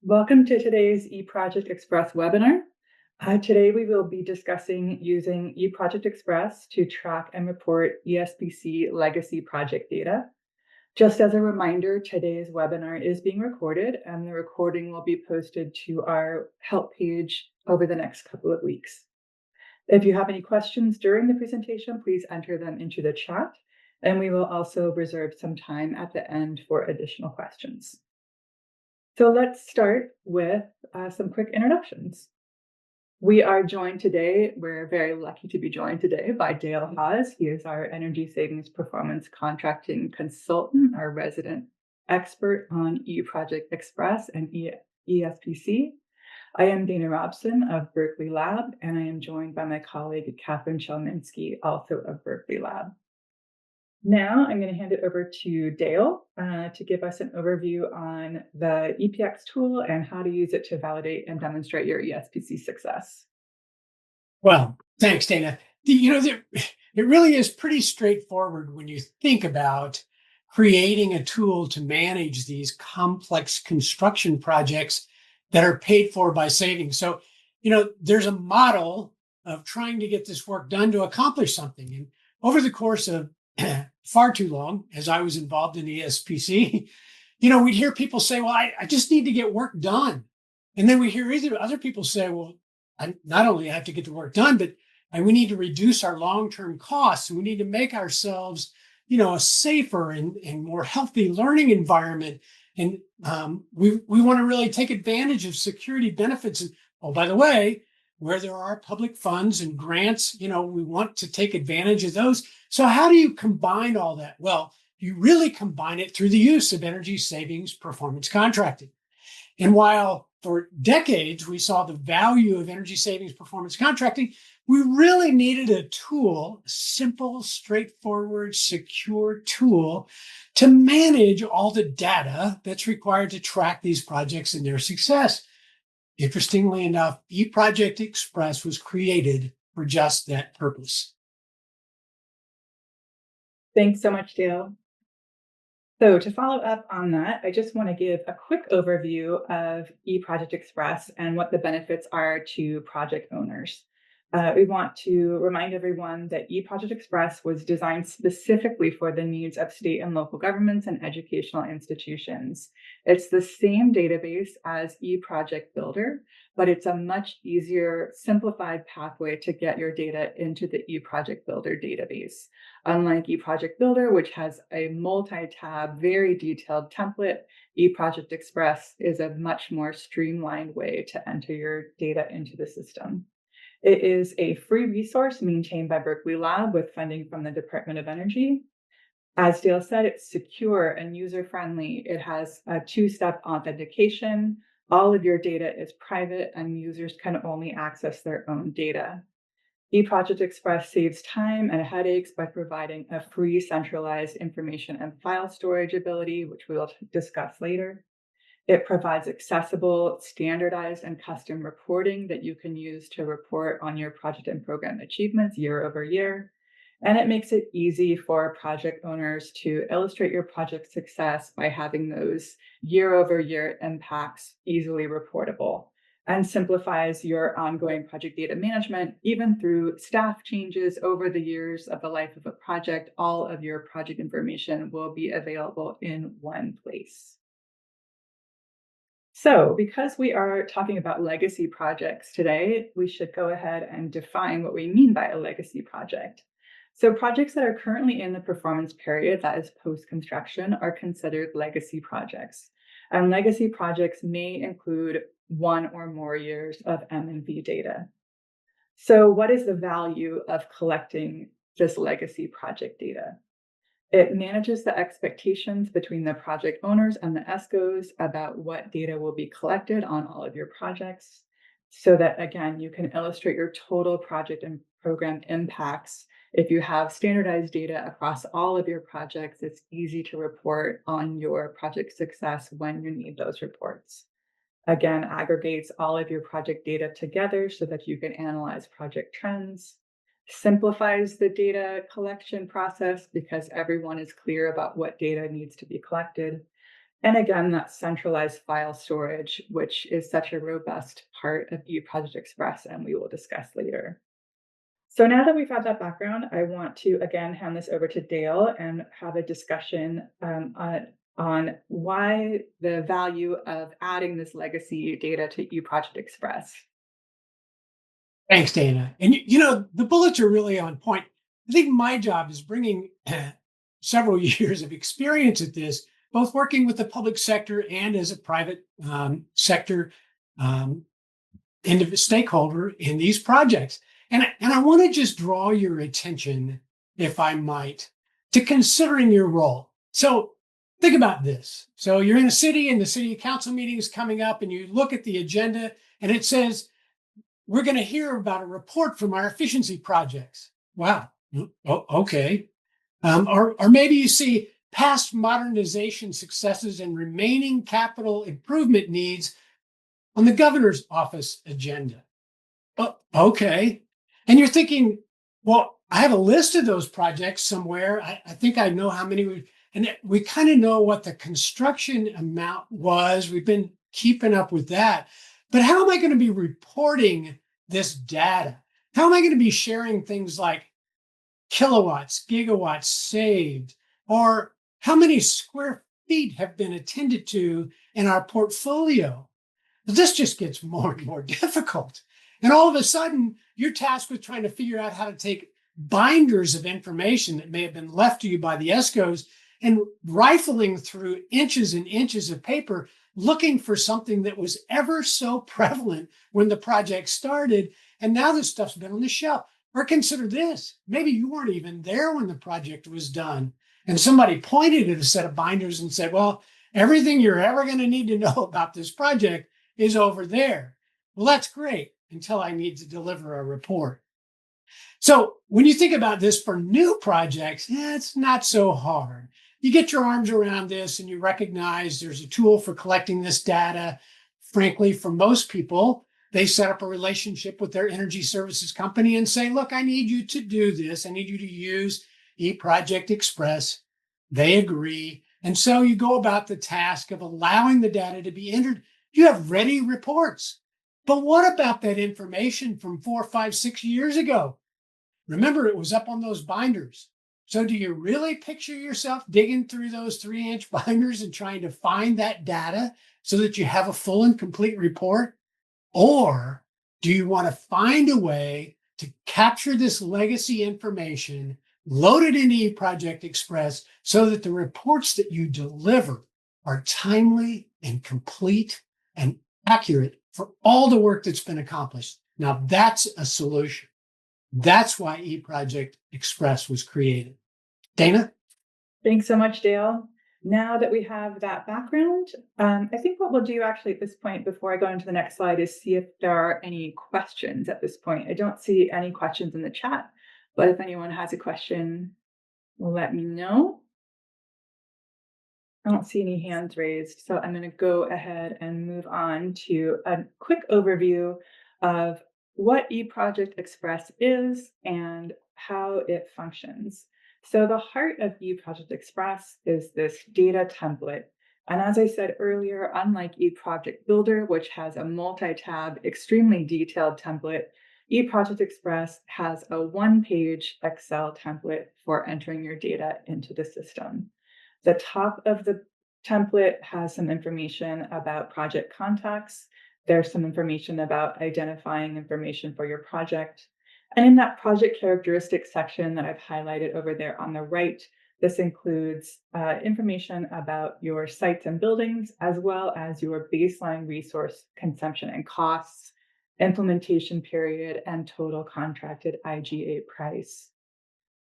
Welcome to today's eProject Express webinar. Today we will be discussing using eProject Express to track and report ESPC legacy project data. Just as a reminder, today's webinar is being recorded and the recording will be posted to our help page over the next couple of weeks. If you have any questions during the presentation, please enter them into the chat, and we will also reserve some time at the end for additional questions. So let's start with some quick introductions. We are joined today, we're very lucky to be joined today by Dale Haas. He is our energy savings performance contracting consultant, our resident expert on eProject Express and ESPC. I am Dana Robson of Berkeley Lab, and I am joined by my colleague, Catherine Chelminsky, also of Berkeley Lab. Now I'm going to hand it over to Dale to give us an overview on the ePX tool and how to use it to validate and demonstrate your ESPC success. Well, thanks, Dana. It really is pretty straightforward when you think about creating a tool to manage these complex construction projects that are paid for by savings. So, there's a model of trying to get this work done to accomplish something. And over the course of far too long, as I was involved in the ESPC, we'd hear people say, well, I just need to get work done. And then we hear other people say, well, I not only have to get the work done, but we need to reduce our long-term costs. And we need to make ourselves, a safer and more healthy learning environment. And we want to really take advantage of security benefits. And oh, by the way, where there are public funds and grants, we want to take advantage of those. So how do you combine all that? Well, you really combine it through the use of energy savings performance contracting. And while for decades we saw the value of energy savings performance contracting, we really needed a tool, a simple, straightforward, secure tool to manage all the data that's required to track these projects and their success. Interestingly enough, eProject Express was created for just that purpose. Thanks so much, Dale. So to follow up on that, I just want to give a quick overview of eProject Express and what the benefits are to project owners. We want to remind everyone that eProject Express was designed specifically for the needs of state and local governments and educational institutions. It's the same database as eProject Builder, but it's a much easier, simplified pathway to get your data into the eProject Builder database. Unlike eProject Builder, which has a multi-tab, very detailed template, eProject Express is a much more streamlined way to enter your data into the system. It is a free resource maintained by Berkeley Lab with funding from the Department of Energy. As Dale said, it's secure and user-friendly. It has a two-step authentication. All of your data is private and users can only access their own data. eProject Express saves time and headaches by providing a free centralized information and file storage ability, which we will discuss later. It provides accessible, standardized, and custom reporting that you can use to report on your project and program achievements year over year. And it makes it easy for project owners to illustrate your project success by having those year over year impacts easily reportable, and simplifies your ongoing project data management, even through staff changes over the years of the life of a project. All of your project information will be available in one place. So because we are talking about legacy projects today, we should go ahead and define what we mean by a legacy project. So projects that are currently in the performance period, that is post-construction, are considered legacy projects. And legacy projects may include 1 or more years of M&V data. So what is the value of collecting this legacy project data? It manages the expectations between the project owners and the ESCOs about what data will be collected on all of your projects, so that, again, you can illustrate your total project and program impacts. If you have standardized data across all of your projects, it's easy to report on your project success when you need those reports. Again, aggregates all of your project data together so that you can analyze project trends. Simplifies the data collection process because everyone is clear about what data needs to be collected. And again, that centralized file storage, which is such a robust part of eProject Express, and we will discuss later. So now that we've had that background, I want to again hand this over to Dale and have a discussion on why the value of adding this legacy data to eProject Express. Thanks, Dana. And the bullets are really on point. I think my job is bringing several years of experience at this, both working with the public sector and as a private sector um, stakeholder in these projects. And I want to just draw your attention, if I might, to considering your role. So think about this. So you're in a city and the city council meeting is coming up, and you look at the agenda and it says, we're going to hear about a report from our efficiency projects. Wow. Okay. Or maybe you see past modernization successes and remaining capital improvement needs on the governor's office agenda. Oh, okay. And you're thinking, well, I have a list of those projects somewhere. I think I know how many and we kind of know what the construction amount was. We've been keeping up with that. But how am I going to be reporting this data? How am I going to be sharing things like kilowatts, gigawatts saved, or how many square feet have been attended to in our portfolio? This just gets more and more difficult. And all of a sudden, you're tasked with trying to figure out how to take binders of information that may have been left to you by the ESCOs and rifling through inches and inches of paper, looking for something that was ever so prevalent when the project started. And now this stuff's been on the shelf. Or consider this, maybe you weren't even there when the project was done. And somebody pointed at a set of binders and said, well, everything you're ever going to need to know about this project is over there. Well, that's great until I need to deliver a report. So when you think about this for new projects, it's not so hard. You get your arms around this and you recognize there's a tool for collecting this data. Frankly, for most people, they set up a relationship with their energy services company and say, look, I need you to do this. I need you to use eProject Express. They agree. And so you go about the task of allowing the data to be entered. You have ready reports. But what about that information from 4, 5, 6 years ago? Remember, it was up on those binders. So do you really picture yourself digging through those 3-inch binders and trying to find that data so that you have a full and complete report? Or do you want to find a way to capture this legacy information, load it into eProject Express so that the reports that you deliver are timely and complete and accurate for all the work that's been accomplished? Now, that's a solution. That's why eProject Express was created. Dana? Thanks so much, Dale. Now that we have that background, I think what we'll do actually at this point, before I go into the next slide, is see if there are any questions at this point. I don't see any questions in the chat, but if anyone has a question, let me know. I don't see any hands raised, so I'm going to go ahead and move on to a quick overview of what eProject Express is and how it functions. So the heart of eProject Express is this data template. And as I said earlier, unlike eProject Builder, which has a multi-tab, extremely detailed template, eProject Express has a one-page Excel template for entering your data into the system. The top of the template has some information about project contacts. There's some information about identifying information for your project. And in that project characteristics section that I've highlighted over there on the right, this includes information about your sites and buildings, as well as your baseline resource consumption and costs, implementation period, and total contracted IGA price.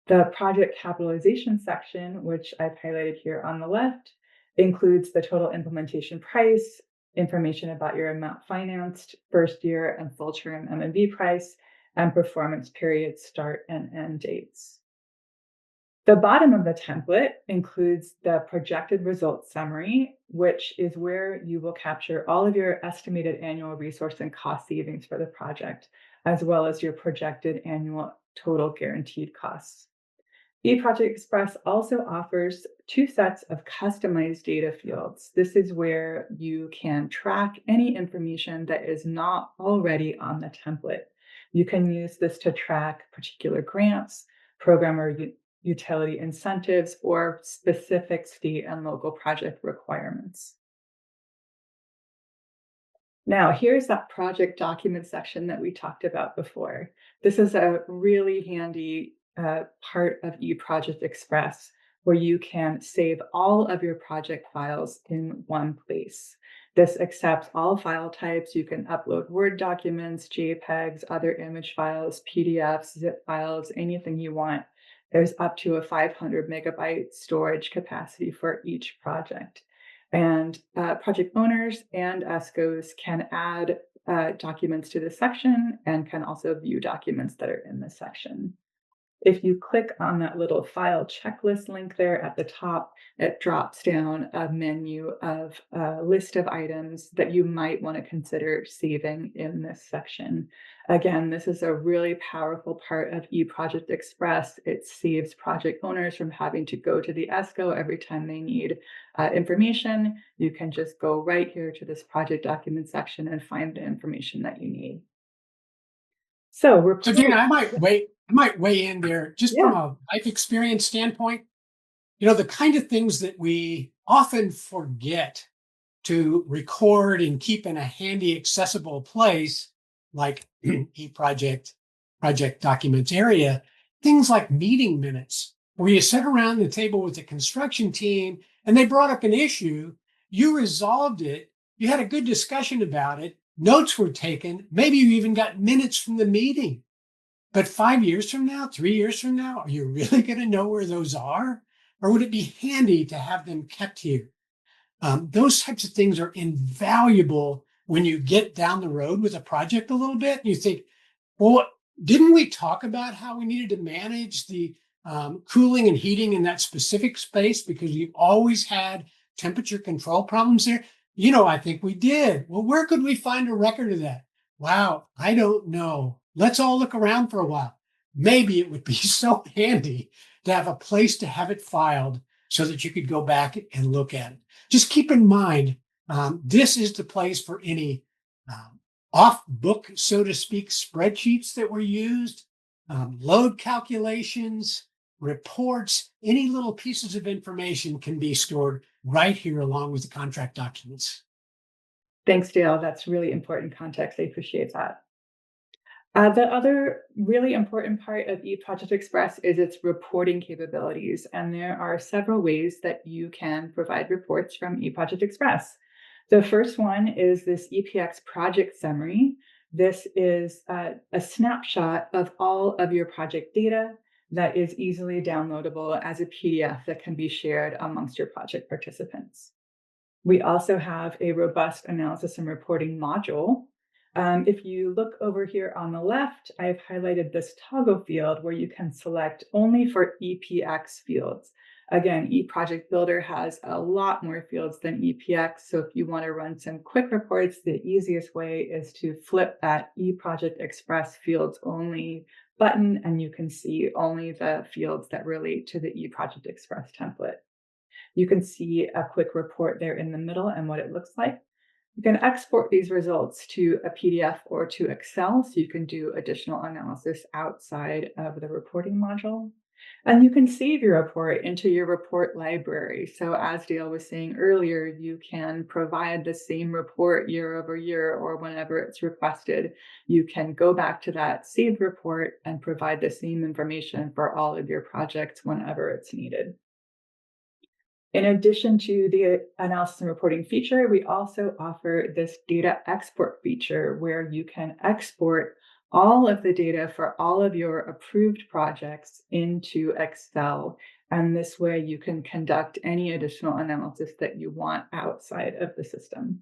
The project capitalization section, which I've highlighted here on the left, includes the total implementation price, information about your amount financed, first year and full term M&B price, and performance period start and end dates. The bottom of the template includes the projected results summary, which is where you will capture all of your estimated annual resource and cost savings for the project, as well as your projected annual total guaranteed costs. eProject Express also offers two sets of customized data fields. This is where you can track any information that is not already on the template. You can use this to track particular grants, program or utility incentives, or specific state and local project requirements. Now, here's that project document section that we talked about before. This is a really handy part of eProject Express where you can save all of your project files in one place. This accepts all file types. You can upload Word documents, JPEGs, other image files, PDFs, zip files, anything you want. There's up to a 500 megabyte storage capacity for each project. And project owners and ESCOs can add documents to this section and can also view documents that are in this section. If you click on that little file checklist link there at the top, it drops down a menu of a list of items that you might want to consider saving in this section. Again, this is a really powerful part of eProject Express. It saves project owners from having to go to the ESCO every time they need information. You can just go right here to this project document section and find the information that you need. So So report, Dana, I might weigh in there just from yeah. a life experience standpoint. The kind of things that we often forget to record and keep in a handy, accessible place, like eProject, project documents area, things like meeting minutes, where you sit around the table with the construction team and they brought up an issue, you resolved it, you had a good discussion about it, notes were taken, maybe you even got minutes from the meeting. But 5 years from now, 3 years from now, are you really going to know where those are? Or would it be handy to have them kept here? Those types of things are invaluable when you get down the road with a project a little bit. And you think, well, didn't we talk about how we needed to manage the cooling and heating in that specific space because we've always had temperature control problems there? I think we did. Well, where could we find a record of that? Wow, I don't know. Let's all look around for a while. Maybe it would be so handy to have a place to have it filed so that you could go back and look at it. Just keep in mind, this is the place for any off book, so to speak, spreadsheets that were used, load calculations, reports, any little pieces of information can be stored right here along with the contract documents. Thanks, Dale. That's really important context. I appreciate that. The other really important part of eProject Express is its reporting capabilities, and there are several ways that you can provide reports from eProject Express. The first one is this ePX project summary. This is a snapshot of all of your project data that is easily downloadable as a PDF that can be shared amongst your project participants. We also have a robust analysis and reporting module. If you look over here on the left, I've highlighted this toggle field where you can select only for ePX fields. Again, eProject Builder has a lot more fields than ePX. So if you want to run some quick reports, the easiest way is to flip that eProject Express fields only button, and you can see only the fields that relate to the eProject Express template. You can see a quick report there in the middle and what it looks like. You can export these results to a PDF or to Excel, so you can do additional analysis outside of the reporting module. And you can save your report into your report library. So as Dale was saying earlier, you can provide the same report year over year or whenever it's requested. You can go back to that saved report and provide the same information for all of your projects whenever it's needed. In addition to the analysis and reporting feature, we also offer this data export feature where you can export all of the data for all of your approved projects into Excel. And this way you can conduct any additional analysis that you want outside of the system.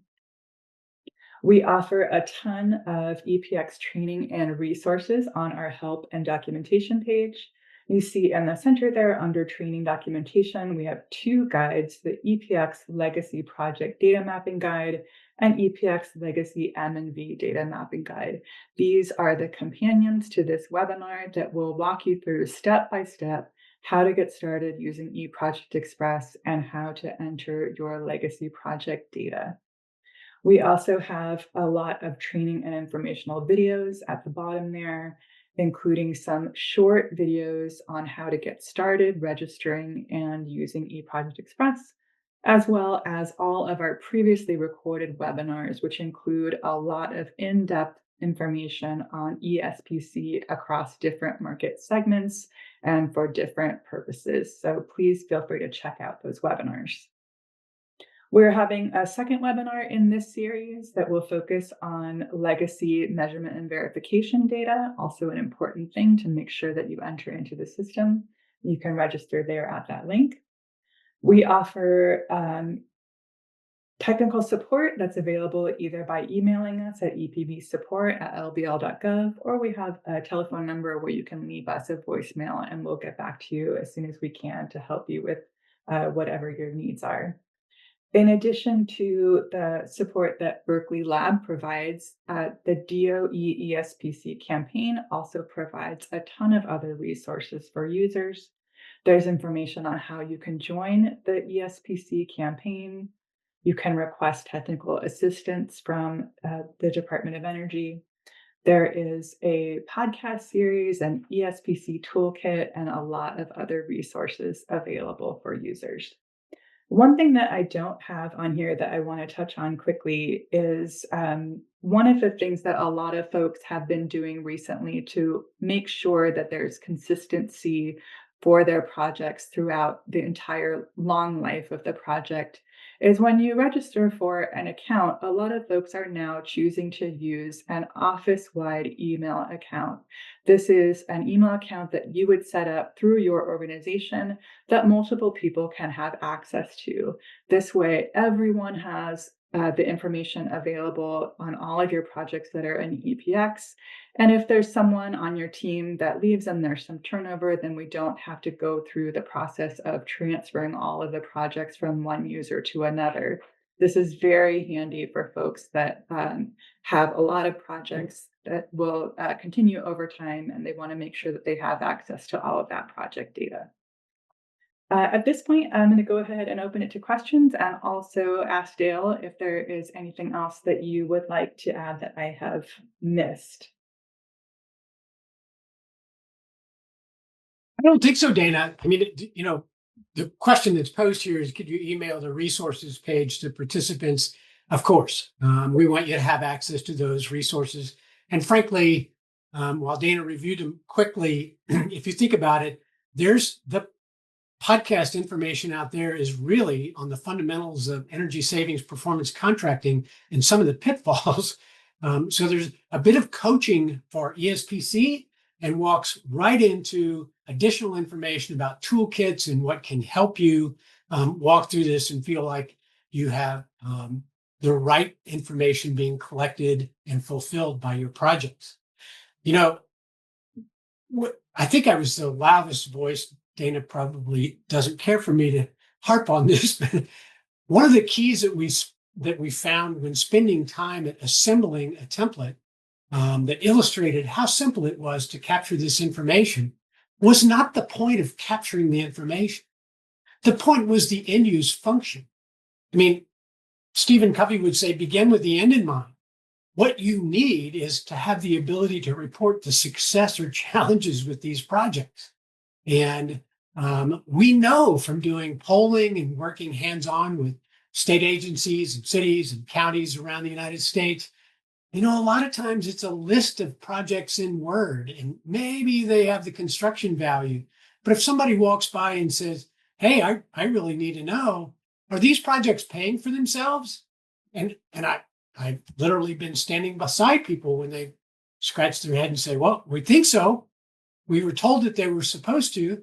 We offer a ton of ePX training and resources on our help and documentation page. You see in the center there under training documentation, we have two guides, the ePX Legacy Project Data Mapping Guide and ePX Legacy M&V Data Mapping Guide. These are the companions to this webinar that will walk you through step by step how to get started using eProject Express, and how to enter your legacy project data. We also have a lot of training and informational videos at the bottom there, including some short videos on how to get started registering and using eProject Express, as well as all of our previously recorded webinars, which include a lot of in-depth information on ESPC across different market segments and for different purposes. So please feel free to check out those webinars. We're having a second webinar in this series that will focus on legacy measurement and verification data, also an important thing to make sure that you enter into the system. You can register there at that link. We offer technical support that's available either by emailing us at epbsupport@lbl.gov, or we have a telephone number where you can leave us a voicemail and we'll get back to you as soon as we can to help you with whatever your needs are. In addition to the support that Berkeley Lab provides, the DOE ESPC campaign also provides a ton of other resources for users. There's information on how you can join the ESPC campaign. You can request technical assistance from the Department of Energy. There is a podcast series, an ESPC toolkit, and a lot of other resources available for users. One thing that I don't have on here that I want to touch on quickly is one of the things that a lot of folks have been doing recently to make sure that there's consistency for their projects throughout the entire long life of the project is when you register for an account, a lot of folks are now choosing to use an office-wide email account. This is an email account that you would set up through your organization that multiple people can have access to. This way, everyone has the information available on all of your projects that are in ePX. And if there's someone on your team that leaves and there's some turnover, then we don't have to go through the process of transferring all of the projects from one user to another. This is very handy for folks that have a lot of projects that will continue over time, and they want to make sure that they have access to all of that project data. At this point, I'm going to go ahead and open it to questions and also ask Dale if there is anything else that you would like to add that I have missed. I don't think so, Dana. I mean, the question that's posed here is, could you email the resources page to participants? Of course, we want you to have access to those resources. And frankly, while Dana reviewed them quickly, if you think about it, there's the podcast information out there is really on the fundamentals of energy savings performance contracting and some of the pitfalls. So there's a bit of coaching for ESPC and walks right into additional information about toolkits and what can help you walk through this and feel like you have the right information being collected and fulfilled by your projects. I think I was the loudest voice. Dana probably doesn't care for me to harp on this, but one of the keys that we found when spending time at assembling a template that illustrated how simple it was to capture this information was not the point of capturing the information. The point was the end use function. I mean, Stephen Covey would say, begin with the end in mind. What you need is to have the ability to report the success or challenges with these projects. And we know from doing polling and working hands-on with state agencies and cities and counties around the United States, a lot of times it's a list of projects in Word, and maybe they have the construction value. But if somebody walks by and says, hey, I really need to know, are these projects paying for themselves? And I've literally been standing beside people when they scratch their head and say, well, we think so. We were told that they were supposed to.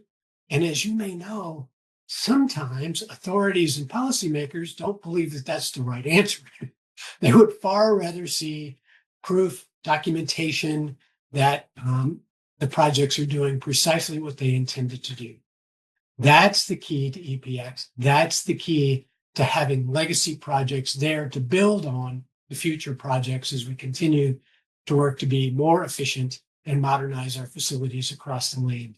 And as you may know, sometimes authorities and policymakers don't believe that that's the right answer. They would far rather see proof, documentation that the projects are doing precisely what they intended to do. That's the key to ePX. That's the key to having legacy projects there to build on the future projects as we continue to work to be more efficient and modernize our facilities across the land.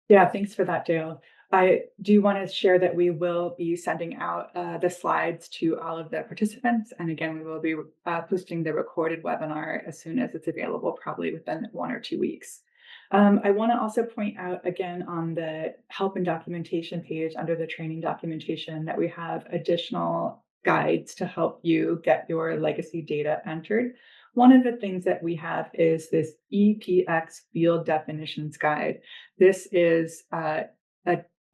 Yeah, thanks for that, Dale. I do want to share that we will be sending out the slides to all of the participants. And again, we will be posting the recorded webinar as soon as it's available, probably within 1 or 2 weeks. I want to also point out again on the help and documentation page under the training documentation that we have additional guides to help you get your legacy data entered. One of the things that we have is this ePX field definitions guide. This is an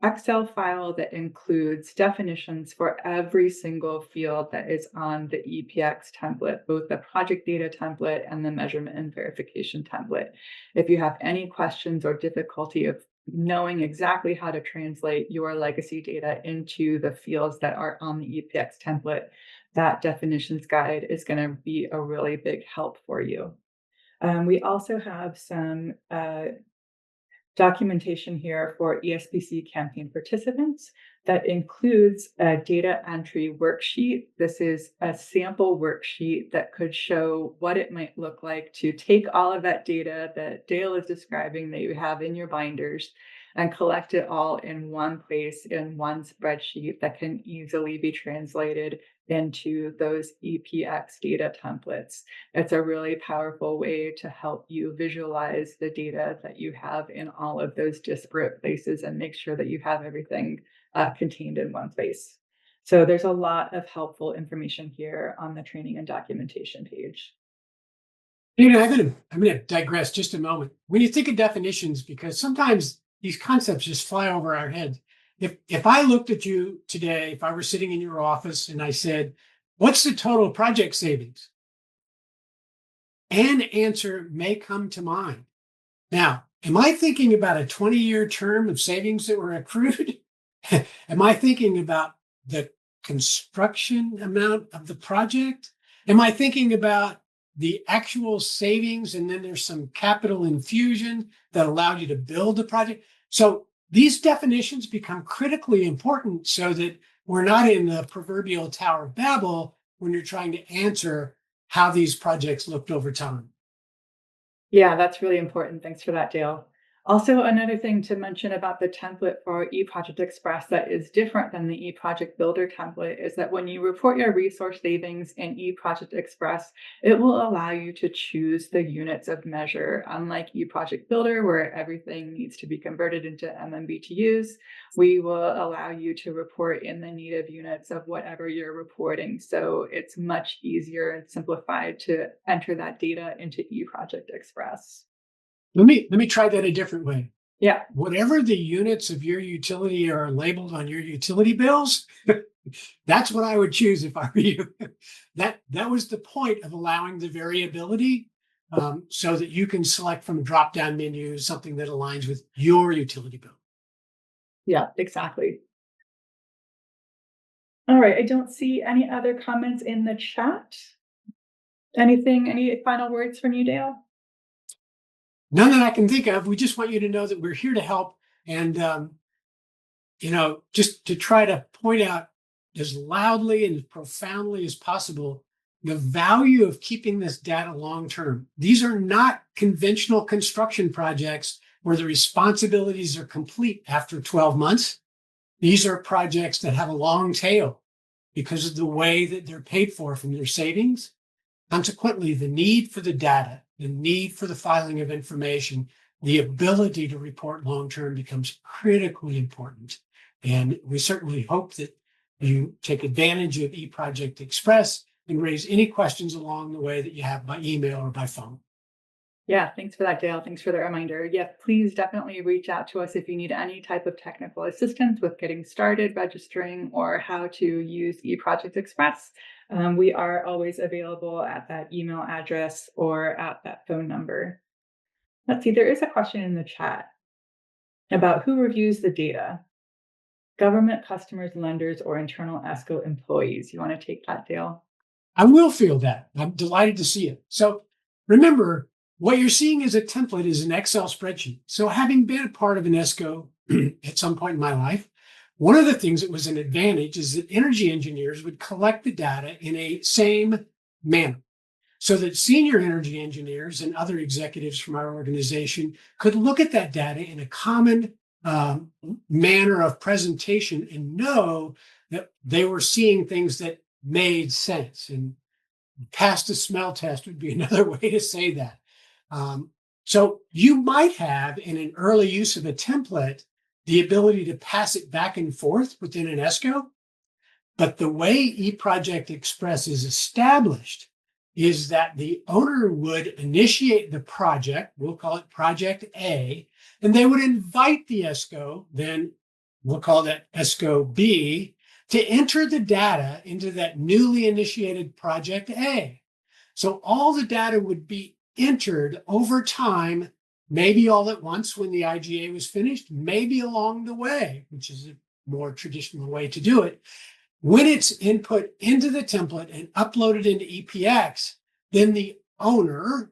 Excel file that includes definitions for every single field that is on the ePX template, both the project data template and the measurement and verification template. If you have any questions or difficulty of knowing exactly how to translate your legacy data into the fields that are on the ePX template, that definitions guide is going to be a really big help for you. We also have some documentation here for ESPC campaign participants that includes a data entry worksheet. This is a sample worksheet that could show what it might look like to take all of that data that Dale is describing that you have in your binders and collect it all in one place in one spreadsheet that can easily be translated into those ePX data templates. It's a really powerful way to help you visualize the data that you have in all of those disparate places and make sure that you have everything contained in one place. So there's a lot of helpful information here on the training and documentation page. I'm gonna digress just a moment. When you think of definitions, because sometimes these concepts just fly over our heads. If I looked at you today, if I were sitting in your office and I said, "What's the total project savings?" An answer may come to mind. Now, am I thinking about a 20-year term of savings that were accrued? Am I thinking about the construction amount of the project? Am I thinking about the actual savings and then there's some capital infusion that allowed you to build the project? So these definitions become critically important so that we're not in the proverbial Tower of Babel when you're trying to answer how these projects looked over time. Yeah, that's really important. Thanks for that, Dale. Also, another thing to mention about the template for eProject Express that is different than the eProject Builder template is that when you report your resource savings in eProject Express, it will allow you to choose the units of measure. Unlike eProject Builder, where everything needs to be converted into MMBTUs, we will allow you to report in the native units of whatever you're reporting. So it's much easier and simplified to enter that data into eProject Express. Let me try that a different way. Yeah. Whatever the units of your utility are labeled on your utility bills, that's what I would choose if I were you. That was the point of allowing the variability, so that you can select from a drop-down menu something that aligns with your utility bill. Yeah, exactly. All right. I don't see any other comments in the chat. Any final words from you, Dale? None that I can think of. We just want you to know that we're here to help, and just to try to point out as loudly and as profoundly as possible the value of keeping this data long term. These are not conventional construction projects where the responsibilities are complete after 12 months. These are projects that have a long tail because of the way that they're paid for from their savings. Consequently, the need for the data, the need for the filing of information, the ability to report long term becomes critically important. And we certainly hope that you take advantage of eProject Express and raise any questions along the way that you have by email or by phone. Yeah, thanks for that, Dale. Thanks for the reminder. Yeah, please definitely reach out to us if you need any type of technical assistance with getting started, registering, or how to use eProject Express. We are always available at that email address or at that phone number. Let's see, there is a question in the chat about who reviews the data. Government, customers, lenders, or internal ESCO employees. You want to take that, Dale? I will feel that. I'm delighted to see it. So remember, what you're seeing as a template is an Excel spreadsheet. So having been a part of an ESCO at some point in my life, one of the things that was an advantage is that energy engineers would collect the data in a same manner so that senior energy engineers and other executives from our organization could look at that data in a common manner of presentation and know that they were seeing things that made sense. And passed a smell test would be another way to say that. So you might have, in an early use of a template, the ability to pass it back and forth within an ESCO. But the way eProject Express is established is that the owner would initiate the project, we'll call it Project A, and they would invite the ESCO, then we'll call that ESCO B, to enter the data into that newly initiated Project A. So all the data would be entered over time, maybe all at once when the IGA was finished, maybe along the way, which is a more traditional way to do it. When it's input into the template and uploaded into ePX, then the owner,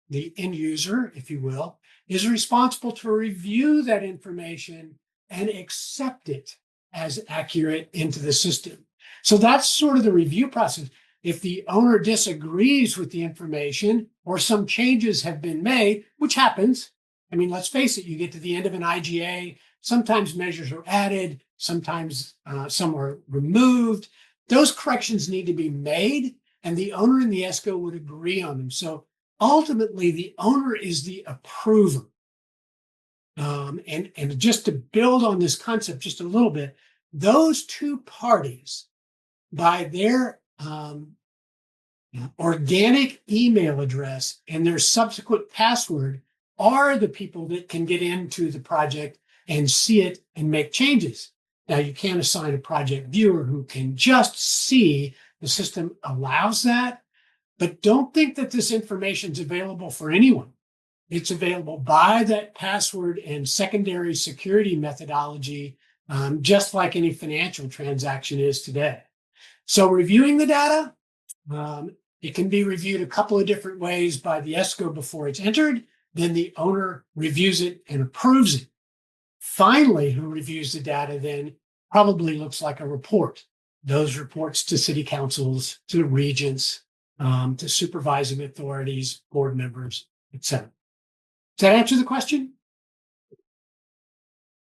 the end user, if you will, is responsible to review that information and accept it as accurate into the system. So that's sort of the review process. If the owner disagrees with the information or some changes have been made, which happens, I mean, let's face it, you get to the end of an IGA, sometimes measures are added, sometimes some are removed. Those corrections need to be made, and the owner and the ESCO would agree on them. So ultimately, the owner is the approver. And just to build on this concept just a little bit, those two parties, by their organic email address and their subsequent password, are the people that can get into the project and see it and make changes. Now, you can't assign a project viewer who can just see. The system allows that, but don't think that this information is available for anyone. It's available by that password and secondary security methodology, just like any financial transaction is today. So reviewing the data, it can be reviewed a couple of different ways by the ESCO before it's entered. Then the owner reviews it and approves it. Finally, who reviews the data then probably looks like a report. Those reports to city councils, to regents, to supervising authorities, board members, etc. Does that answer the question?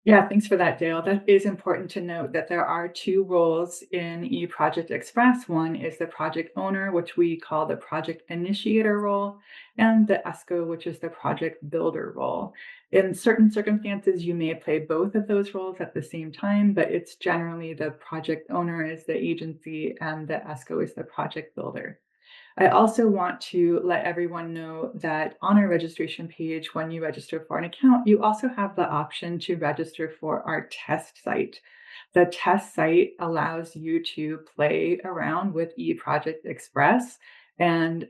Yeah, thanks for that, Dale. That is important to note that there are two roles in eProject Express. One is the project owner, which we call the project initiator role, and the ESCO, which is the project builder role. In certain circumstances, you may play both of those roles at the same time, but it's generally the project owner is the agency and the ESCO is the project builder. I also want to let everyone know that on our registration page, when you register for an account, you also have the option to register for our test site. The test site allows you to play around with eProject Express and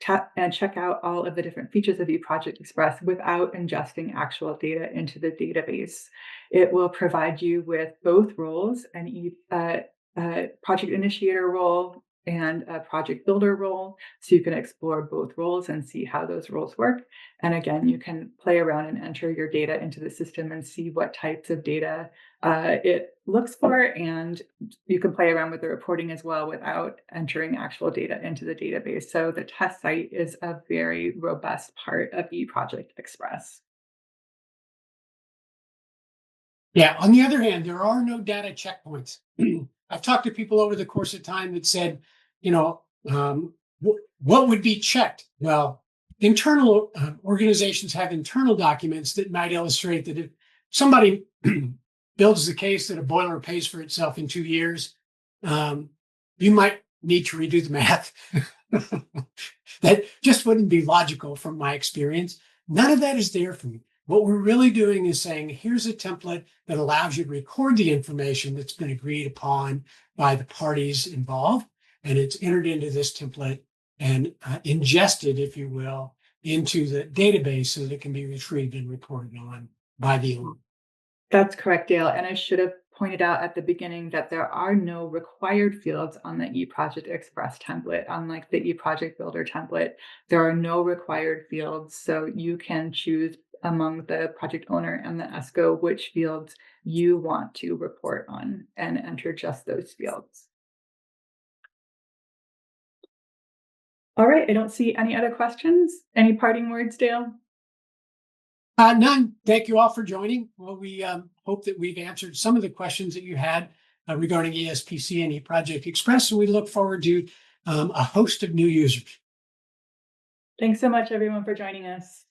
check out all of the different features of eProject Express without ingesting actual data into the database. It will provide you with both roles, project initiator role and a project builder role. So you can explore both roles and see how those roles work. And again, you can play around and enter your data into the system and see what types of data it looks for. And you can play around with the reporting as well without entering actual data into the database. So the test site is a very robust part of eProject Express. Yeah. On the other hand, there are no data checkpoints. I've talked to people over the course of time that said, you know, what would be checked? Well, internal organizations have internal documents that might illustrate that if somebody builds the case that a boiler pays for itself in 2 years, you might need to redo the math. That just wouldn't be logical from my experience. None of that is there for me. What we're really doing is saying, here's a template that allows you to record the information that's been agreed upon by the parties involved, and it's entered into this template and ingested, if you will, into the database so that it can be retrieved and reported on by the owner. That's correct, Dale. And I should have pointed out at the beginning that there are no required fields on the eProject Express template. Unlike the eProject Builder template, there are no required fields. So you can choose among the project owner and the ESCO which fields you want to report on and enter just those fields. All right, I don't see any other questions. Any parting words, Dale? None. Thank you all for joining. Well, we hope that we've answered some of the questions that you had regarding ESPC and eProject Express, and we look forward to a host of new users. Thanks so much, everyone, for joining us.